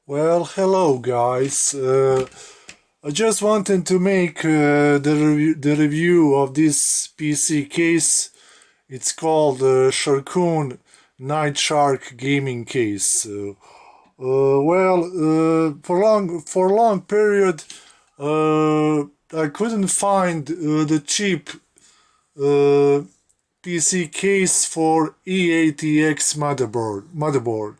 Well, hello guys. I just wanted to make the review of this PC case. It's called Sharkoon Nightshark gaming case. For long period, I couldn't find the cheap uh, PC case for E80X motherboard.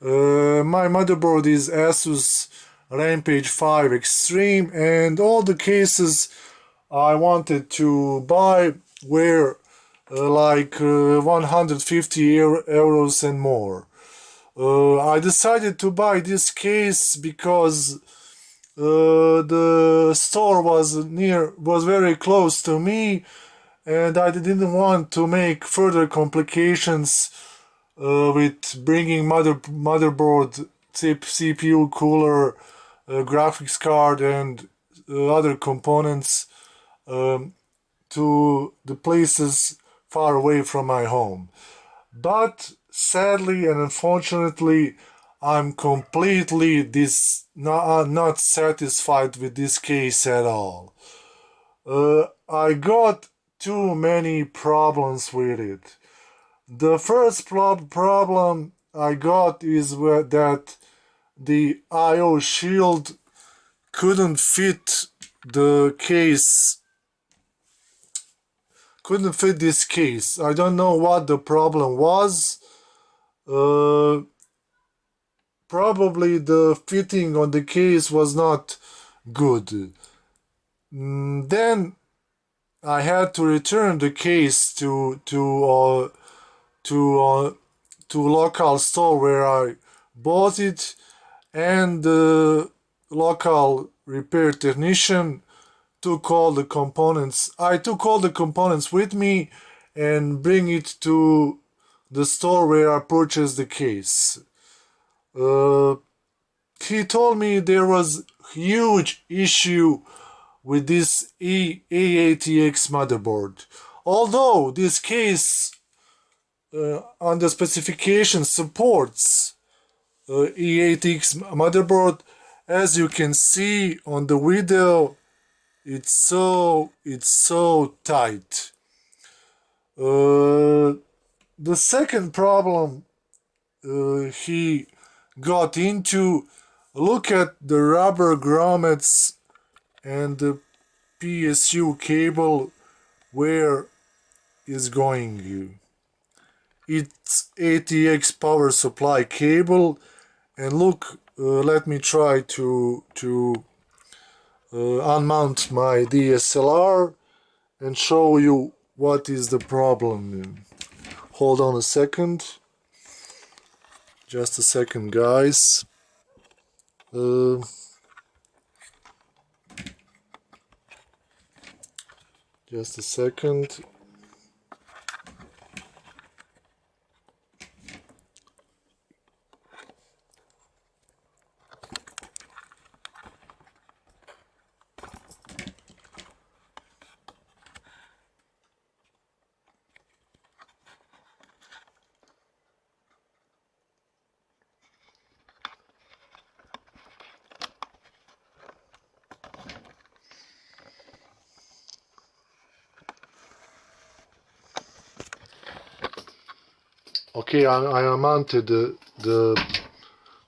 My motherboard is Asus Rampage 5 Extreme, and all the cases I wanted to buy were 150 euros and more. I decided to buy this case because the store was very close to me, and I didn't want to make further complications with bringing motherboard, chip, CPU, cooler, graphics card, and other components to the places far away from my home. But sadly and unfortunately, I'm completely not satisfied with this case at all. I got too many problems with it. The first problem I got is that the I/O shield couldn't fit the case, couldn't fit this case. I don't know what the problem was. Uh, Probably the fitting on the case was not good. Then I had to return the case to local store where I bought it, and the local repair technician took all the components. I took all the components with me and bring it to the store where I purchased the case. Uh, he told me there was huge issue with this A80X motherboard. Although this case on the specification supports E8X motherboard, as you can see on the video, it's so tight. The second problem he got into, look at the rubber grommets and the PSU cable where is going. It's ATX power supply cable, and look, let me try to unmount my DSLR and show you what is the problem. Hold on a second, just a second, guys. Uh, just a second. Okay, I mounted the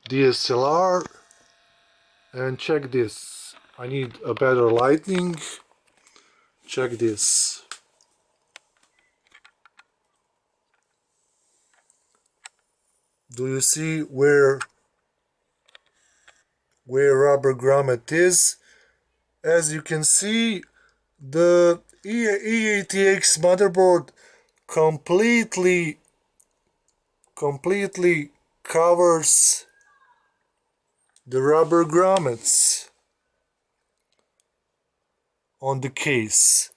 DSLR, and check this. I need a better lighting. Check this. Do you see where rubber grommet is? As you can see, the E80X motherboard completely covers the rubber grommets on the case,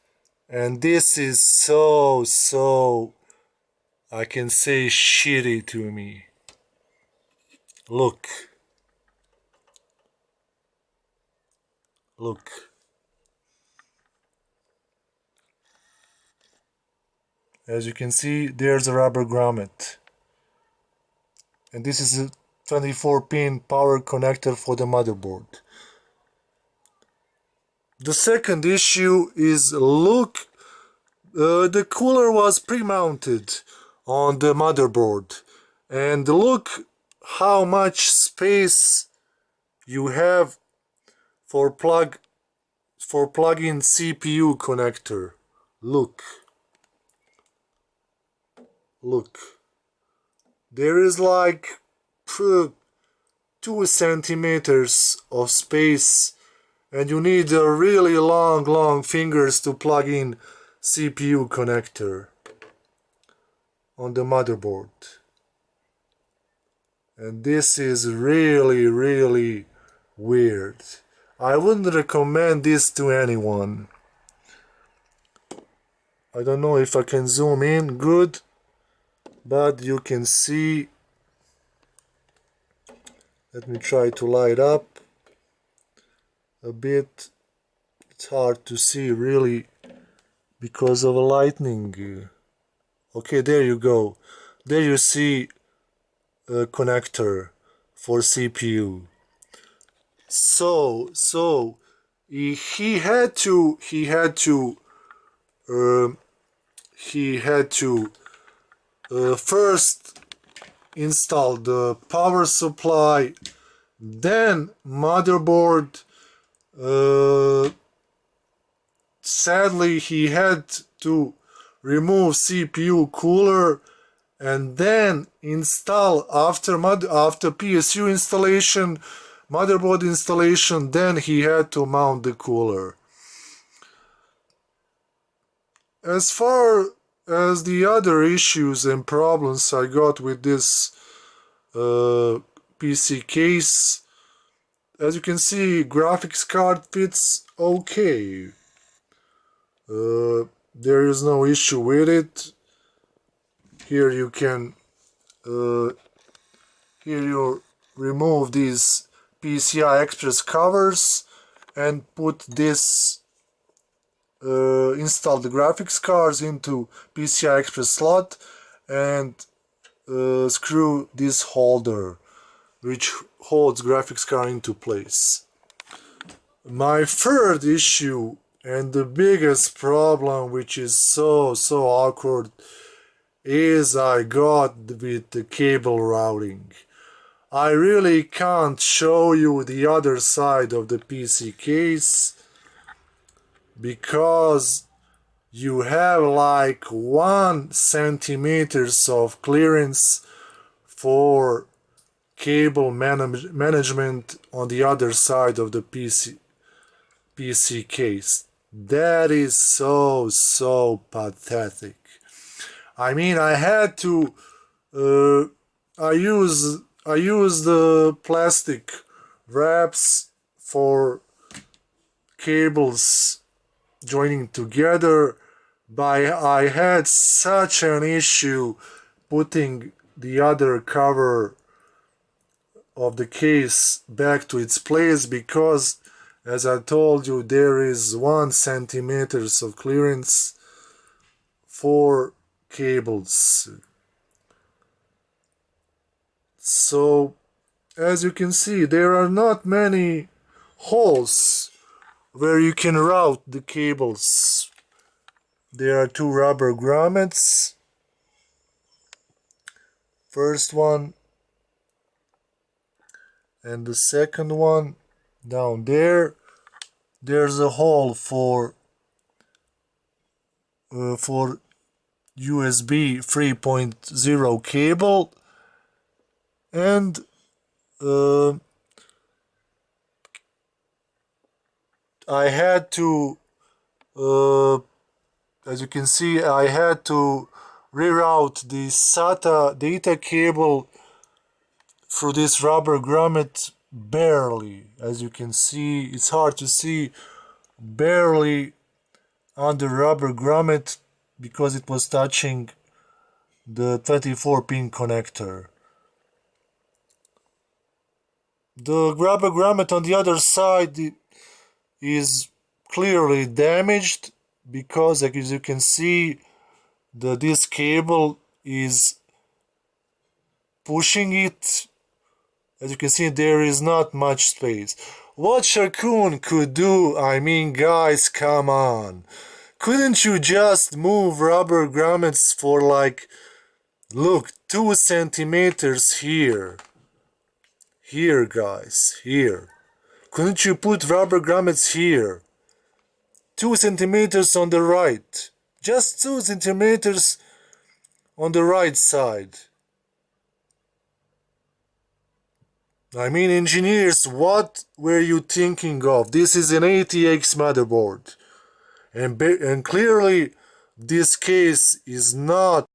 and this is so I can say shitty to me. Look, as you can see, there's a rubber grommet, and this is 24-pin power connector for the motherboard. The second issue is, look, the cooler was pre-mounted on the motherboard, and look how much space you have for plug-in CPU connector. Look, there is like 2 centimeters of space, and you need a really long fingers to plug in CPU connector on the motherboard. And this is really weird. I wouldn't recommend this to anyone. I don't know if I can zoom in good, but you can see. Let me try to light up a bit. It's hard to see really because of lightning. Okay, there you go. There you see a connector for CPU. So he had to first install the power supply, then motherboard. Sadly, he had to remove CPU cooler and then install after PSU installation, motherboard installation, then he had to mount the cooler. As far as the other issues and problems I got with this PC case, as you can see, graphics card fits okay. There is no issue with it. Here you can here you remove these PCI Express covers and put this install the graphics cards into PCI Express slot and screw this holder which holds graphics card into place. My third issue and the biggest problem, which is so awkward, is I got with the cable routing. I really can't show you the other side of the PC case because you have like 1 centimeters of clearance for cable management on the other side of the PC case. That is so pathetic. I mean, I had to I use the plastic wraps for cables joining together, but I had such an issue putting the other cover of the case back to its place because, as I told you, there is 1 centimeters of clearance for cables. So, as you can see, there are not many holes where you can route the cables. There are 2 rubber grommets. First one and the second one down there. There's a hole for USB 3.0 cable, and I had to as you can see, I had to reroute the SATA data cable through this rubber grommet barely. As you can see, it's hard to see, barely on the rubber grommet because it was touching the 24-pin connector. The rubber grommet on the other side is clearly damaged because, as you can see, this cable is pushing it As you can see, there is not much space. What Sharkoon could do, I mean, guys, come on. Couldn't you just move rubber grommets for like, look, 2 centimeters here? Here, guys, here. Couldn't you put rubber grommets here? 2 centimeters on the right. Just 2 centimeters on the right side. I mean, engineers, what were you thinking of? This is an ATX motherboard. And clearly, this case is not